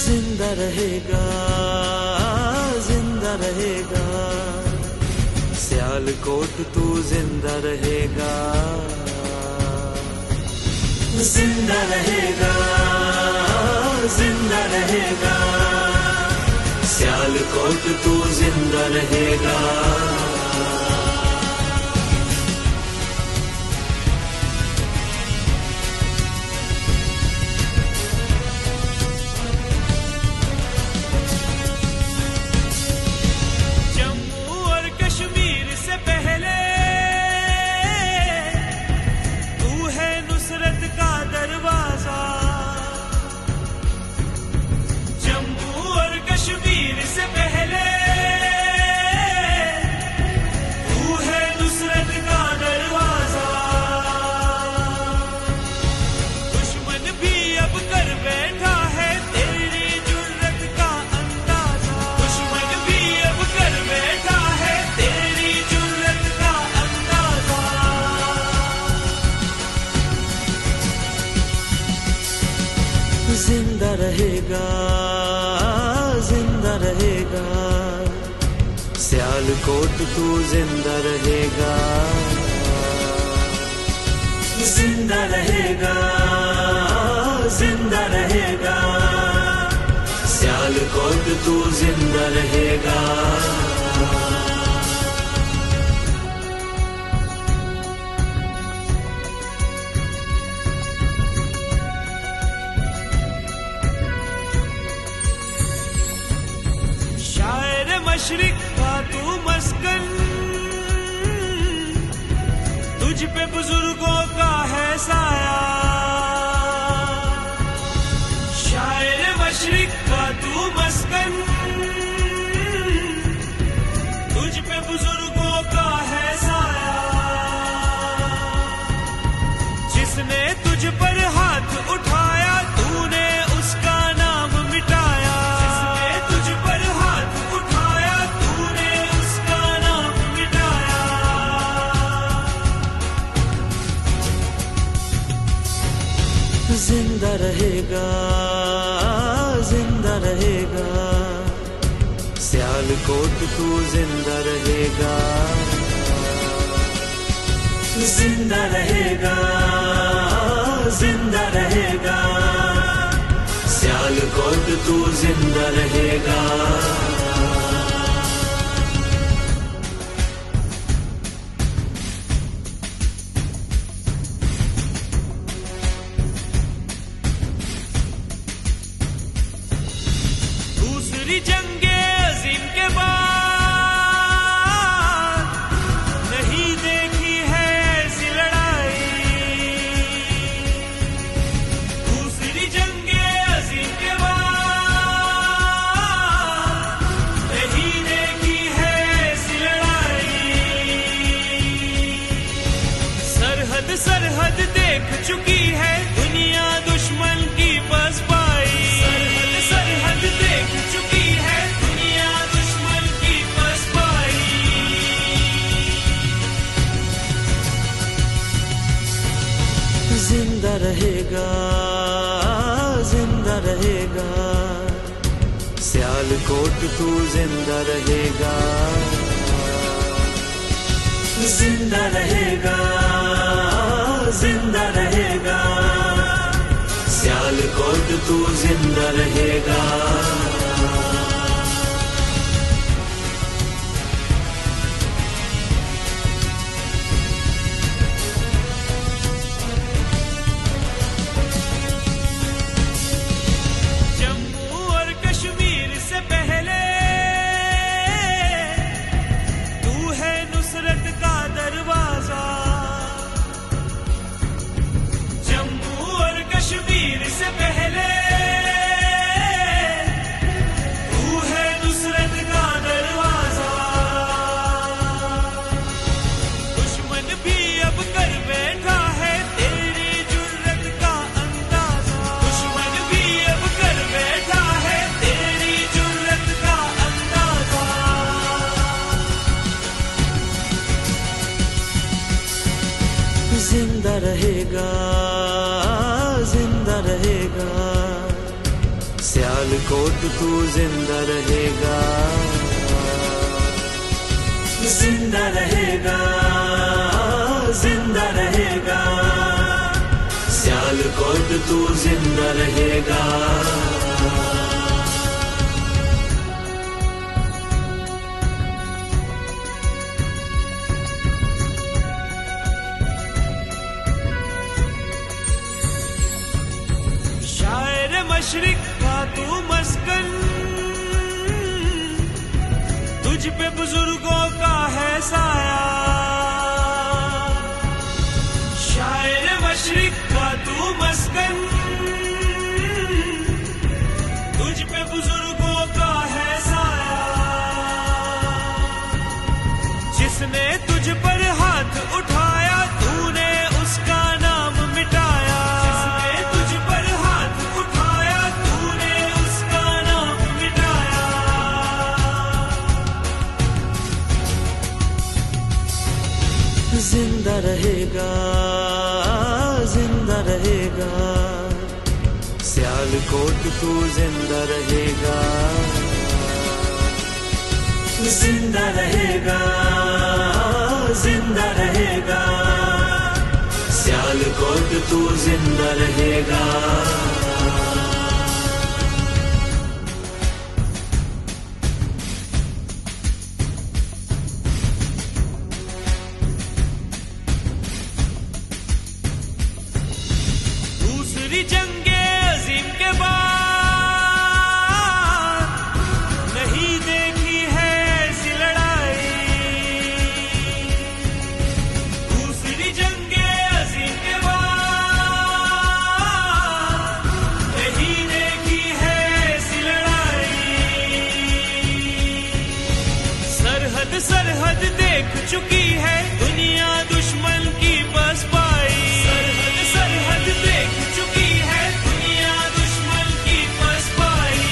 जिंदा रहेगा, जिंदा रहेगा, सियालकोट तू जिंदा रहेगा, जिंदा रहेगा, जिंदा रहेगा, सियालकोट तू जिंदा रहेगा। जिंदा रहेगा, जिंदा रहेगा, सियालकोट तू जिंदा रहेगा, जिंदा रहेगा, जिंदा रहेगा, सियालकोट तू जिंदा रहेगा। मशरिक का तू मस्कन, तुझ पे बुजुर्गों का है साया। शायर मशरिक का तू मस्कन, तुझ पे बुजुर्गों का है साया। जिसने तुझ पर हाथ उठाया तूने उसका नाम मिटाया। जिसने तुझ पर हाथ उठाया तूने उसका नाम मिटाया। जिंदा रहेगा, जिंदा रहेगा, सियालकोट तू जिंदा रहेगा, जिंदा रहेगा, जिंदा रहेगा, सियालकोट तू जिंदा रहेगा। दूसरी जंगे अजीम के बाद नहीं देखी है ऐसी लड़ाई। दूसरी जंगे अजीम के बाद नहीं देखी है ऐसी लड़ाई। सरहद सरहद देख चुकी है दुनिया दुश्मन की बस पाई। सरहद सरहद देख चुकी है दुनिया दुश्मन की बस पाई। जिंदा रहेगा, जिंदा रहेगा, सियालकोट तू जिंदा रहेगा, जिंदा रहेगा, जिंदा रहेगा, सियालकोट तू जिंदा रहेगा। जम्मू और कश्मीर से पहले तू है नुसरत का दरवाजा। जम्मू और कश्मीर से पहले तू है नुसरत का दरवाजा। दुश्मन भी अब कर बैठा है तेरी जुर्रत का अंदाजा। दुश्मन भी अब कर बैठा है तेरी जुर्रत का अंदाजा। जिंदा रहेगा, जिंदा रहेगा, सियाल सियालकोट तू जिंदा रहेगा, जिंदा रहेगा, जिंदा रहेगा, सियालकोट तू जिंदा रहेगा। शायर मशरिक का तू मस्कन, तुझ पे बुजुर्गों का है साया। शायर मशरिक का तू मस्कन, तुझ पे बुजुर्गों का है साया। जिसने तुझ पर हाथ उठाया तूने उसका नाम मिटाया। जिसने तुझ पर हाथ उठाया तूने उसका नाम मिटाया। जिंदा रहेगा, जिंदा रहेगा, सियालकोट तू जिंदा रहेगा, जिंदा रहेगा, जिंदा रहेगा, सियालकोट तू जिंदा रहेगा। दूसरी जंगे अजीम के बाद नहीं देखी है ऐसी लड़ाई। दूसरी जंगे अजीम के बाद नहीं देखी है ऐसी लड़ाई। सरहद सरहद देख चुकी है दुनिया दुश्मन की बस पाई। सरहद सरहद देख चुकी है दुनिया दुश्मन की बस पाई।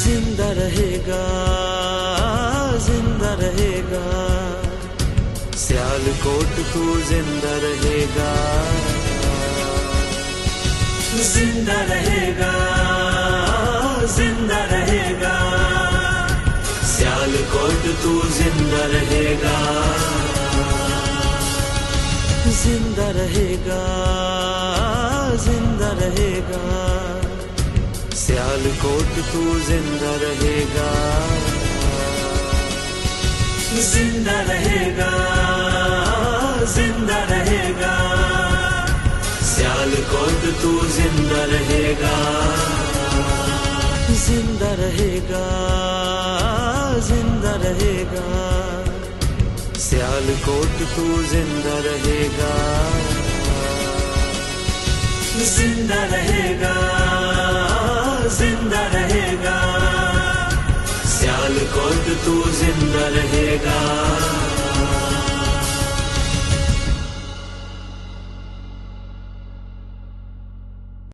जिंदा रहेगा, जिंदा रहेगा, सियालकोट तू जिंदा रहेगा, जिंदा रहेगा, जिंदा रहेगा, सियालकोट तू जिंदा रहेगा। जिंदा रहेगा, जिंदा रहेगा, सियालकोट तू जिंदा रहेगा, जिंदा रहेगा, जिंदा रहेगा, सियालकोट तू जिंदा रहेगा। जिंदा रहेगा, जिंदा रहेगा, सियालकोट तू जिंदा रहेगा, जिंदा रहेगा, जिंदा रहेगा, सियालकोट तू जिंदा रहेगा।